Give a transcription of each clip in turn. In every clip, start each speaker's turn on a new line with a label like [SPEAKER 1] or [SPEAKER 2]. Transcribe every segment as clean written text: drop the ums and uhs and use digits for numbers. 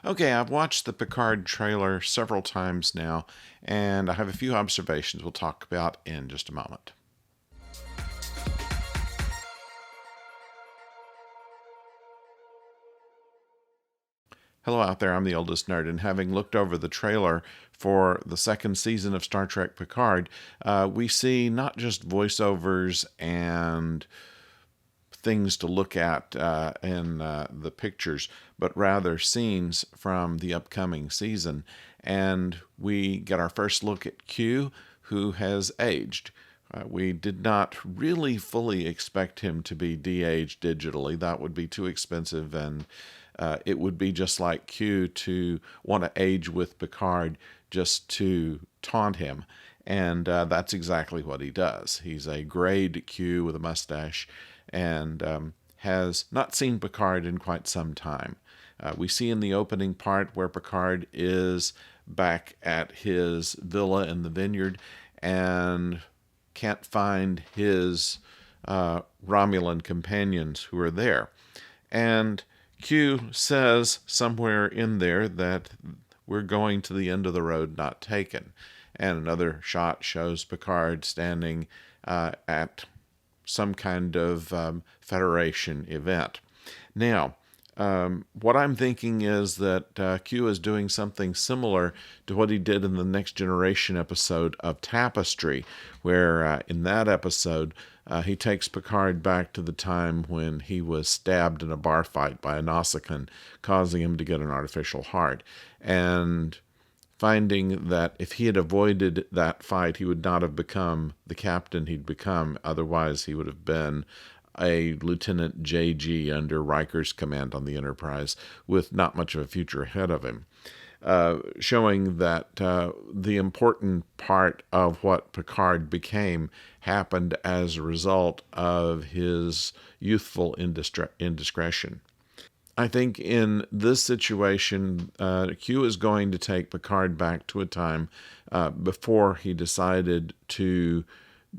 [SPEAKER 1] Okay, I've watched the Picard trailer several times now, and I have a few observations we'll talk about in just a moment. Hello out there, I'm the oldest nerd, and having looked over the trailer for the second season of Star Trek Picard, we see not just voiceovers and things to look at in the pictures, but rather scenes from the upcoming season. And we get our first look at Q, who has aged. We did not really fully expect him to be de-aged digitally. That would be too expensive, and it would be just like Q to want to age with Picard just to taunt him. And that's exactly what he does. He's a grayed Q with a mustache and has not seen Picard in quite some time. We see in the opening part where Picard is back at his villa in the vineyard and can't find his Romulan companions who are there. And Q says somewhere in there that we're going to the end of the road not taken. And another shot shows Picard standing at some kind of Federation event. Now, what I'm thinking is that Q is doing something similar to what he did in the Next Generation episode of Tapestry, where in that episode he takes Picard back to the time when he was stabbed in a bar fight by a Nausicaan, causing him to get an artificial heart. And finding that if he had avoided that fight, he would not have become the captain he'd become. Otherwise, he would have been a Lieutenant JG under Riker's command on the Enterprise with not much of a future ahead of him. Showing that the important part of what Picard became happened as a result of his youthful indiscretion. I think in this situation, Q is going to take Picard back to a time before he decided to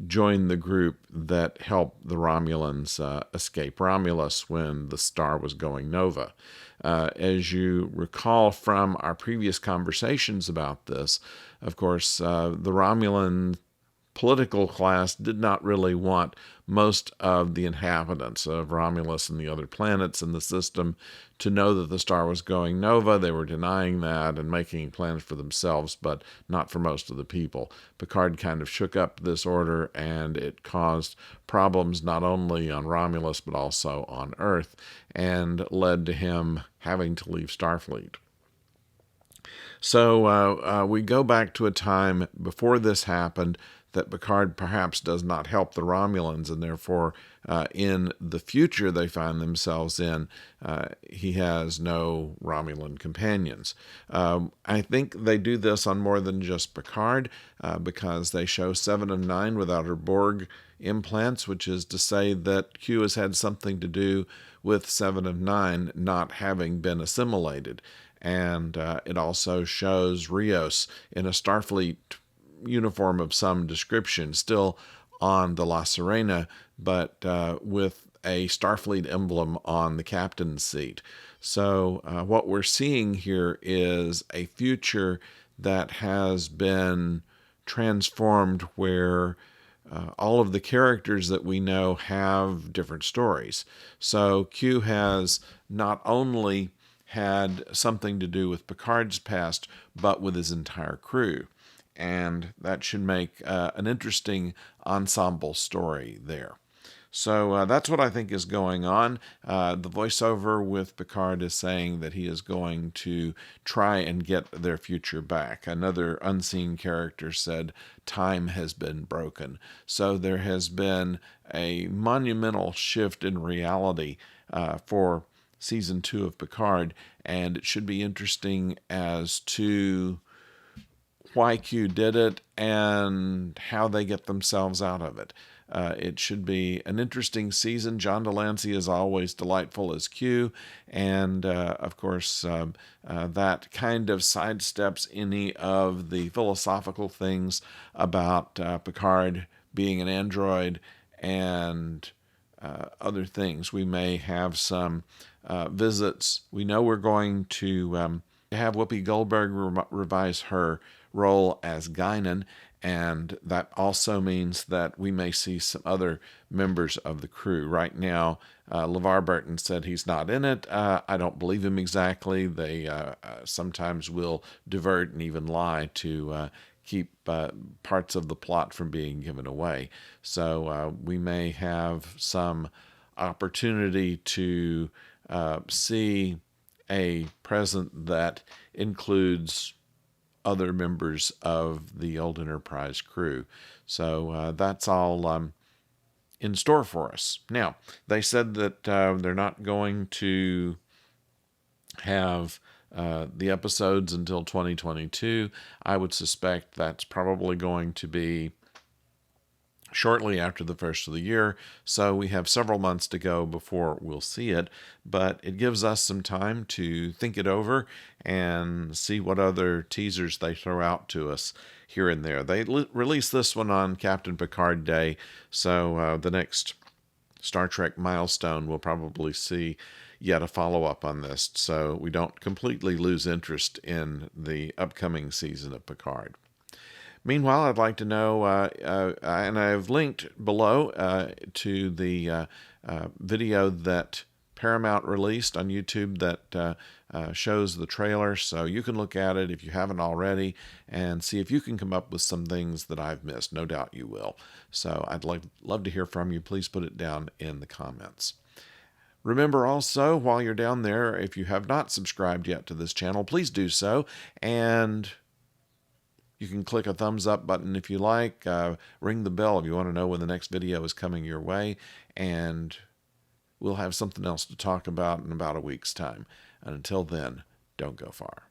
[SPEAKER 1] join the group that helped the Romulans escape Romulus when the star was going nova. As you recall from our previous conversations about this, of course, the Romulan political class did not really want most of the inhabitants of Romulus and the other planets in the system to know that the star was going nova. They were denying that and making plans for themselves, but not for most of the people. Picard kind of shook up this order, and it caused problems not only on Romulus but also on Earth, and led to him having to leave Starfleet. So we go back to a time before this happened that Picard perhaps does not help the Romulans, and therefore in the future they find themselves in, he has no Romulan companions. I think they do this on more than just Picard, because they show Seven of Nine without her Borg implants, which is to say that Q has had something to do with Seven of Nine not having been assimilated. And it also shows Rios in a Starfleet uniform of some description, still on the La Serena, but with a Starfleet emblem on the captain's seat. So what we're seeing here is a future that has been transformed where all of the characters that we know have different stories. So Q has not only had something to do with Picard's past, but with his entire crew. And that should make an interesting ensemble story there. So that's what I think is going on. The voiceover with Picard is saying that he is going to try and get their future back. Another unseen character said, "Time has been broken." So there has been a monumental shift in reality for season 2 of Picard, and it should be interesting as to why Q did it and how they get themselves out of it. It should be an interesting season. John Delancey is always delightful as Q, and of course that kind of sidesteps any of the philosophical things about Picard being an android and other things. We may have some visits. We know we're going to to have Whoopi Goldberg revise her role as Guinan, and that also means that we may see some other members of the crew. Right now, LeVar Burton said he's not in it. I don't believe him exactly. They sometimes will divert and even lie to keep parts of the plot from being given away. So we may have some opportunity to see a present that includes other members of the old Enterprise crew. So that's all in store for us. Now, they said that they're not going to have the episodes until 2022. I would suspect that's probably going to be shortly after the first of the year, so we have several months to go before we'll see it, but it gives us some time to think it over and see what other teasers they throw out to us here and there. They released this one on Captain Picard Day, so the next Star Trek milestone will probably see yet a follow-up on this, so we don't completely lose interest in the upcoming season of Picard. Meanwhile, I'd like to know, and I've linked below to the video that Paramount released on YouTube that shows the trailer, so you can look at it if you haven't already and see if you can come up with some things that I've missed. No doubt you will. So I'd love to hear from you. Please put it down in the comments. Remember also, while you're down there, if you have not subscribed yet to this channel, please do so, and you can click a thumbs up button if you like, ring the bell if you want to know when the next video is coming your way, and we'll have something else to talk about in about a week's time. And until then, don't go far.